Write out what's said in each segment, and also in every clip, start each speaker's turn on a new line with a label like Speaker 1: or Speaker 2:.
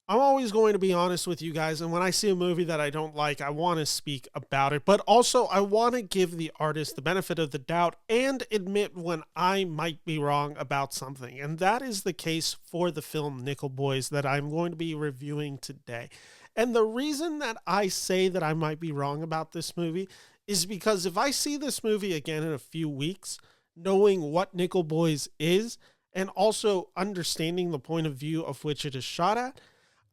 Speaker 1: I'm always going to be honest with you guys, and when I see a movie that I don't like, I want to speak about it, but also I want to give the artist the benefit of the doubt and admit when I might be wrong about something. And that is the case for the film Nickel Boys that I'm going to be reviewing today. And the reason that I say that I might be wrong about this movie is because if I see this movie again in a few weeks, knowing what Nickel Boys is, and also understanding the point of view of which it is shot at,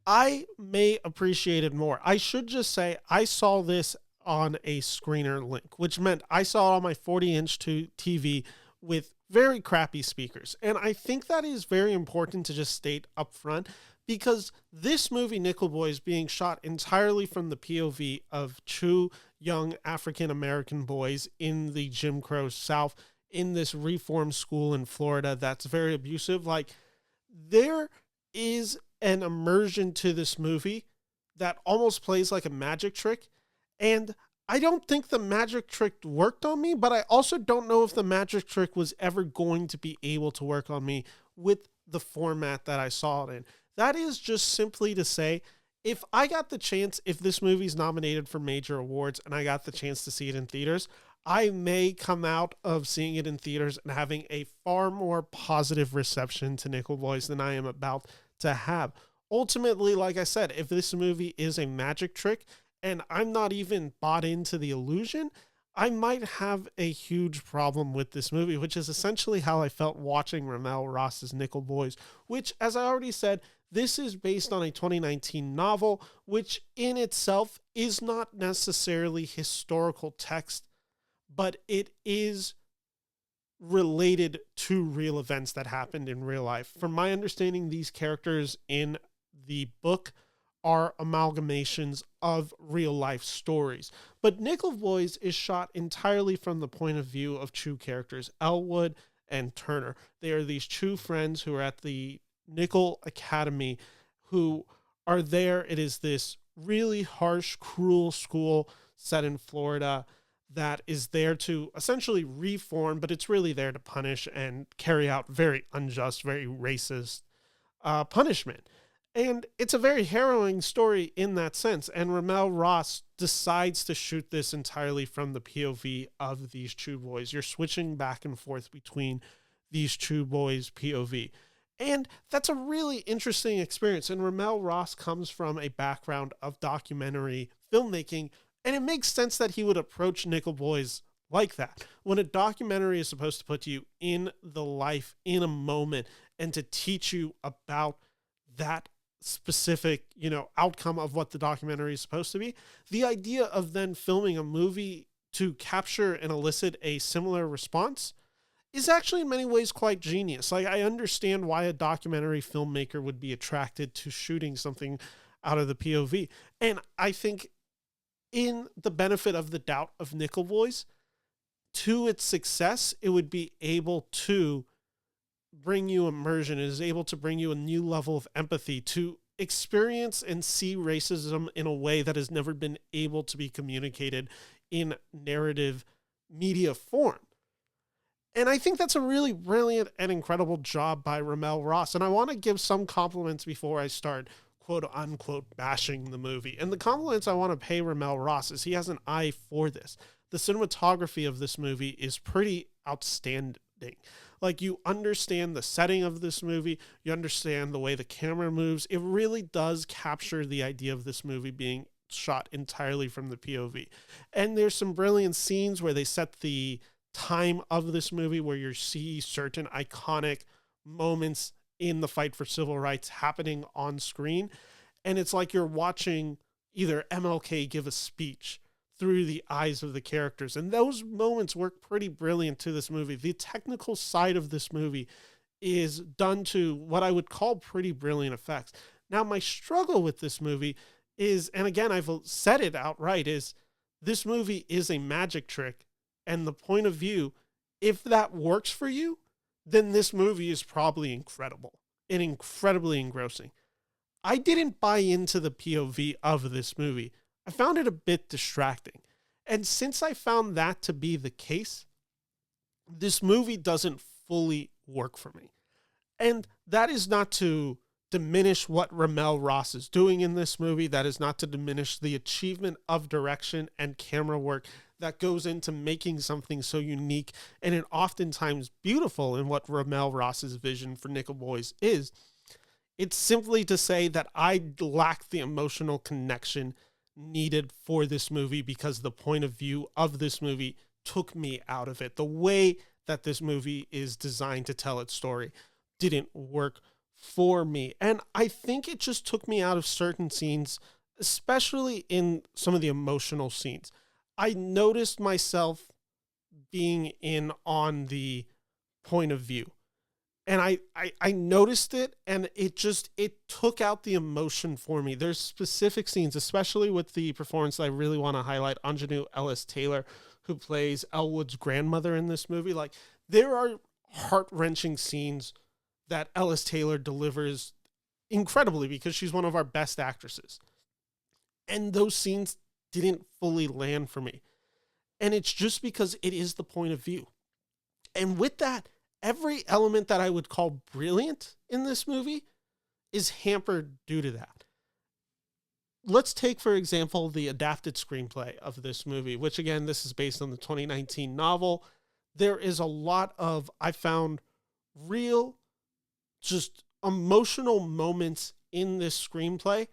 Speaker 1: I may appreciate it more. I should just say I saw this on a screener link, which meant I saw it on my 40-inch TV with very crappy speakers. And I think that is very important to just state up front because this movie, Nickel Boy, is being shot entirely from the POV of two young African American boys in the Jim Crow South in this reform school in Florida that's very abusive. Like, there is an immersion to this movie that almost plays like a magic trick. And I don't think the magic trick worked on me, but I also don't know if the magic trick was ever going to be able to work on me with the format that I saw it in. That is just simply to say, if I got the chance, if this movie's nominated for major awards and I got the chance to see it in theaters, I may come out of seeing it in theaters and having a far more positive reception to Nickel Boys than I am about to have. Ultimately, like I said, if this movie is a magic trick and I'm not even bought into the illusion, I might have a huge problem with this movie, which is essentially how I felt watching Ramel Ross's Nickel Boys, which, as I already said, this is based on a 2019 novel, which in itself is not necessarily historical text, but it is related to real events that happened in real life. From my understanding, these characters in the book are amalgamations of real life stories. But Nickel Boys is shot entirely from the point of view of two characters, Elwood and Turner. They are these two friends who are at the Nickel Academy who are there. It is this really harsh, cruel school set in Florida that is there to essentially reform, but it's really there to punish and carry out very unjust, very racist punishment. And it's a very harrowing story in that sense. And Ramel Ross decides to shoot this entirely from the POV of these two boys. You're switching back and forth between these two boys' POV. And that's a really interesting experience. And Ramel Ross comes from a background of documentary filmmaking, and it makes sense that he would approach Nickel Boys like that. When a documentary is supposed to put you in the life, in a moment, and to teach you about that specific, outcome of what the documentary is supposed to be, the idea of then filming a movie to capture and elicit a similar response is actually in many ways quite genius. Like, I understand why a documentary filmmaker would be attracted to shooting something out of the POV. And I think in the benefit of the doubt of Nickel Boys, to its success, it would be able to bring you immersion. It is able to bring you a new level of empathy to experience and see racism in a way that has never been able to be communicated in narrative media form. And I think that's a really brilliant and incredible job by Ramel Ross. And I want to give some compliments before I start quote unquote bashing the movie. And the compliments I want to pay Ramel Ross is he has an eye for this. The cinematography of this movie is pretty outstanding. Like, you understand the setting of this movie, you understand the way the camera moves. It really does capture the idea of this movie being shot entirely from the POV. And there's some brilliant scenes where they set the time of this movie where you see certain iconic moments in the fight for civil rights happening on screen. And it's like you're watching either MLK give a speech through the eyes of the characters. And those moments work pretty brilliant to this movie. The technical side of this movie is done to what I would call pretty brilliant effects. Now, my struggle with this movie is, and again, I've said it outright, is this movie is a magic trick. And the point of view, if that works for you, then this movie is probably incredible and incredibly engrossing. I didn't buy into the POV of this movie. I found it a bit distracting. And since I found that to be the case, this movie doesn't fully work for me. And that is not to diminish what Ramel Ross is doing in this movie. That is not to diminish the achievement of direction and camera work that goes into making something so unique and oftentimes beautiful in what Ramel Ross's vision for Nickel Boys is. It's simply to say that I lack the emotional connection needed for this movie because the point of view of this movie took me out of it. The way that this movie is designed to tell its story didn't work for me. And I think it just took me out of certain scenes, especially in some of the emotional scenes. I noticed myself being in on the point of view. And I noticed it, and it took out the emotion for me. There's specific scenes, especially with the performance that I really want to highlight, Anjanou Ellis Taylor, who plays Elwood's grandmother in this movie. Like, there are heart-wrenching scenes that Ellis Taylor delivers incredibly because she's one of our best actresses. And those scenes didn't fully land for me. And it's just because it is the point of view. And with that, every element that I would call brilliant in this movie is hampered due to that. Let's take, for example, the adapted screenplay of this movie, which again, this is based on the 2019 novel. There is a lot of, I found, real, just emotional moments in this screenplay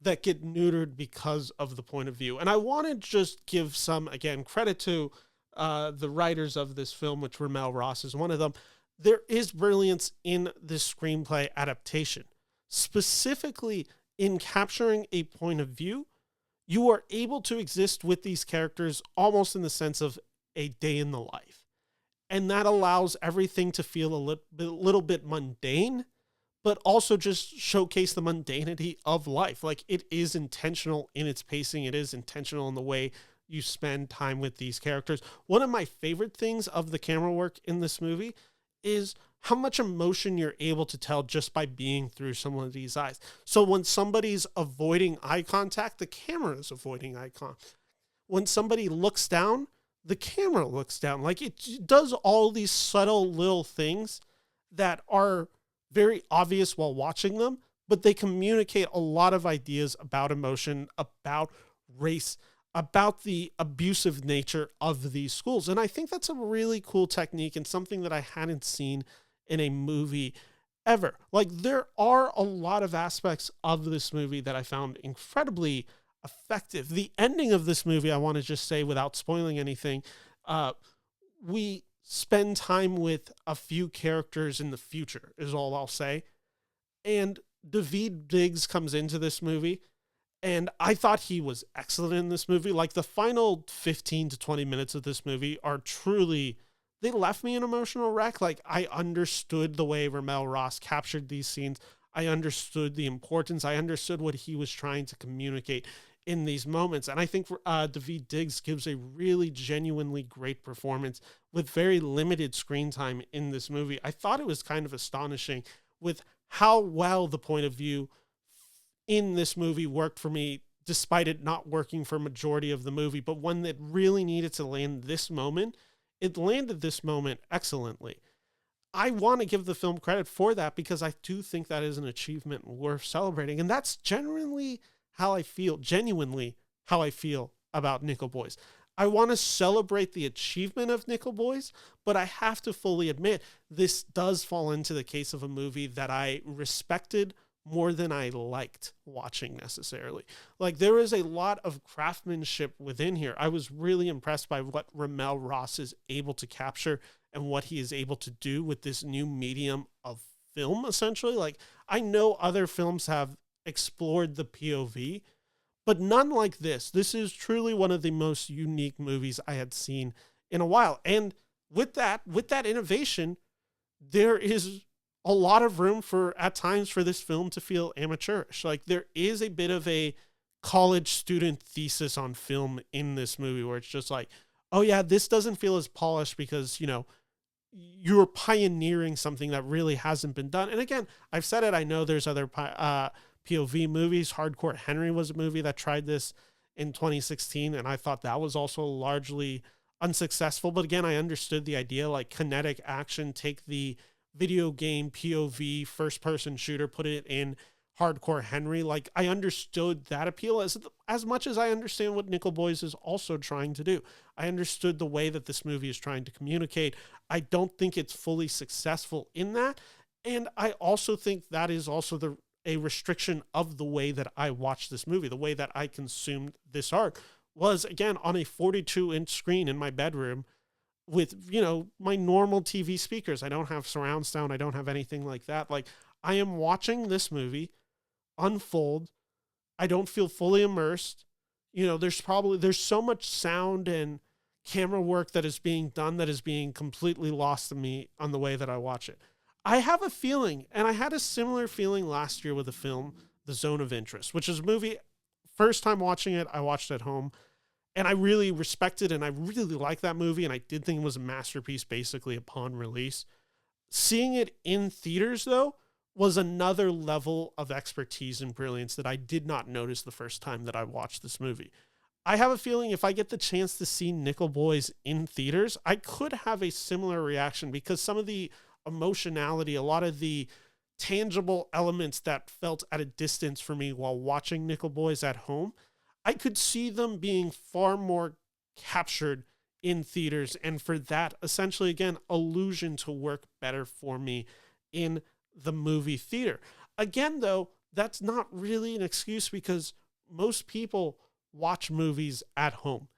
Speaker 1: that get neutered because of the point of view. And I want to just give some, again, credit to the writers of this film, which Ramel Ross is one of them. There is brilliance in this screenplay adaptation, specifically in capturing a point of view. You are able to exist with these characters almost in the sense of a day in the life. And that allows everything to feel a little bit mundane, but also just showcase the mundanity of life. Like, it is intentional in its pacing. It is intentional in the way you spend time with these characters. One of my favorite things of the camera work in this movie is how much emotion you're able to tell just by being through someone of these eyes. So when somebody's avoiding eye contact, the camera is avoiding eye contact. When somebody looks down, the camera looks down. Like, it does all these subtle little things that are very obvious while watching them, but they communicate a lot of ideas about emotion, about race, about the abusive nature of these schools. And I think that's a really cool technique and something that I hadn't seen in a movie ever. Like, there are a lot of aspects of this movie that I found incredibly effective. The ending of this movie, I want to just say without spoiling anything, we spend time with a few characters in the future is all I'll say. And Daveed Diggs comes into this movie, and I thought he was excellent in this movie. Like, the final 15 to 20 minutes of this movie are truly, they left me an emotional wreck. Like, I understood the way Ramel Ross captured these scenes. I understood the importance. I understood what he was trying to communicate in these moments. And I think Daveed Diggs gives a really genuinely great performance with very limited screen time in this movie. I thought it was kind of astonishing with how well the point of view in this movie worked for me, despite it not working for a majority of the movie. But one that really needed to land this moment, it landed this moment excellently. I want to give the film credit for that because I do think that is an achievement worth celebrating. And that's genuinely how I feel about Nickel Boys. I want to celebrate the achievement of Nickel Boys, but I have to fully admit this does fall into the case of a movie that I respected more than I liked watching necessarily. Like, there is a lot of craftsmanship within here. I was really impressed by what Ramel Ross is able to capture and what he is able to do with this new medium of film, essentially. Like, I know other films have explored the POV, but none like this. This is truly one of the most unique movies I had seen in a while. And with that innovation, there is a lot of room at times for this film to feel amateurish. Like, there is a bit of a college student thesis on film in this movie where it's just like, oh yeah, this doesn't feel as polished because, you're pioneering something that really hasn't been done. And again, I've said it, I know there's other POV movies. Hardcore Henry was a movie that tried this in 2016, and I thought that was also largely unsuccessful. But again, I understood the idea, like kinetic action, take the video game POV first person shooter, put it in hardcore Henry. Like, I understood that appeal as much as I understand what Nickel Boys is also trying to do. I understood the way that this movie is trying to communicate. I don't think it's fully successful in that. And I also think that is also a restriction of the way that I watched this movie, the way that I consumed this art was, again, on a 42-inch screen in my bedroom with, my normal TV speakers. I don't have surround sound. I don't have anything like that. Like, I am watching this movie unfold. I don't feel fully immersed. There's so much sound and camera work that is being done that is being completely lost to me on the way that I watch it. I have a feeling, and I had a similar feeling last year with the film The Zone of Interest, which is a movie, first time watching it, I watched at home, and I really respected and I really liked that movie, and I did think it was a masterpiece basically upon release. Seeing it in theaters, though, was another level of expertise and brilliance that I did not notice the first time that I watched this movie. I have a feeling if I get the chance to see Nickel Boys in theaters, I could have a similar reaction because some of the emotionality, a lot of the tangible elements that felt at a distance for me while watching Nickel Boys at home, I could see them being far more captured in theaters. And for that, essentially, again, illusion to work better for me in the movie theater. Again, though, that's not really an excuse because most people watch movies at home.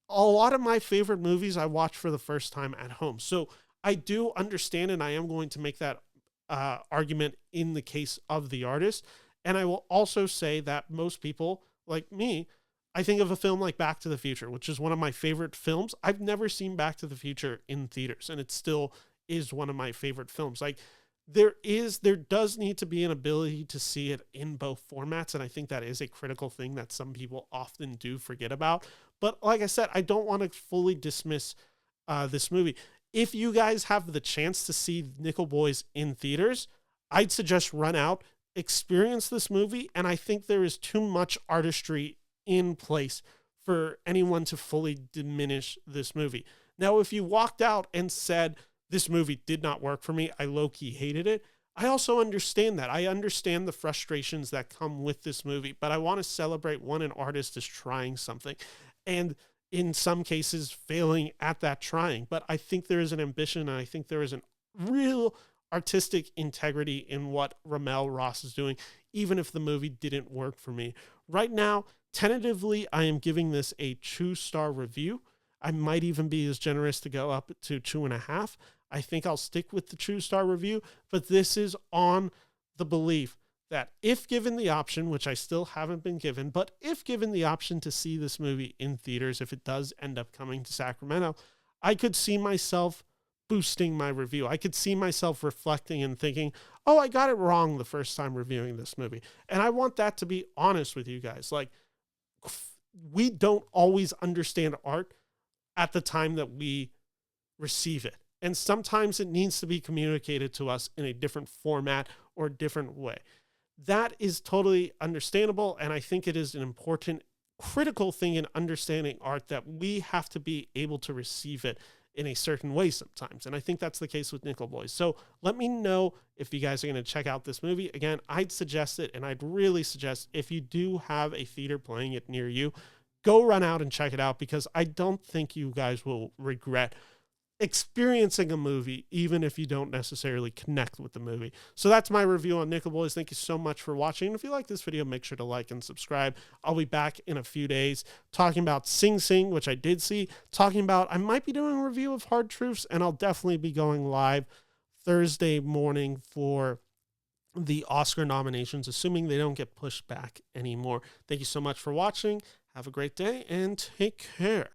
Speaker 1: A lot of my favorite movies I watch for the first time at home. So I do understand, and I am going to make that argument in the case of the artist. And I will also say that most people, like me, I think of a film like Back to the Future, which is one of my favorite films. I've never seen Back to the Future in theaters, and it still is one of my favorite films. Like, there does need to be an ability to see it in both formats, and I think that is a critical thing that some people often do forget about. But like I said, I don't want to fully dismiss this movie. If you guys have the chance to see Nickel Boys in theaters, I'd suggest run out, experience this movie, and I think there is too much artistry in place for anyone to fully diminish this movie. Now, if you walked out and said, this movie did not work for me, I low-key hated it, I also understand that. I understand the frustrations that come with this movie, but I want to celebrate when an artist is trying something, and in some cases failing at that trying. But I think there is an ambition, and I think there is a real artistic integrity in what Ramel Ross is doing, even if the movie didn't work for me. Right now, tentatively, I am giving this a 2-star review. I might even be as generous to go up to 2.5. I think I'll stick with the 2-star review, but this is on the belief that if given the option, which I still haven't been given, but if given the option to see this movie in theaters, if it does end up coming to Sacramento, I could see myself boosting my review. I could see myself reflecting and thinking, oh, I got it wrong the first time reviewing this movie. And I want that to be honest with you guys. Like, we don't always understand art at the time that we receive it. And sometimes it needs to be communicated to us in a different format or different way. That is totally understandable. And I think it is an important, critical thing in understanding art that we have to be able to receive it in a certain way sometimes. And I think that's the case with Nickel Boys. So let me know if you guys are going to check out this movie. Again, I'd suggest it, and I'd really suggest if you do have a theater playing it near you, go run out and check it out, because I don't think you guys will regret experiencing a movie, even if you don't necessarily connect with the movie. So that's my review on Nickel Boys. Thank you so much for watching. And if you like this video, make sure to like and subscribe. I'll be back in a few days talking about Sing Sing, which I did see, I might be doing a review of Hard Truths, and I'll definitely be going live Thursday morning for the Oscar nominations, assuming they don't get pushed back anymore. Thank you so much for watching. Have a great day and take care.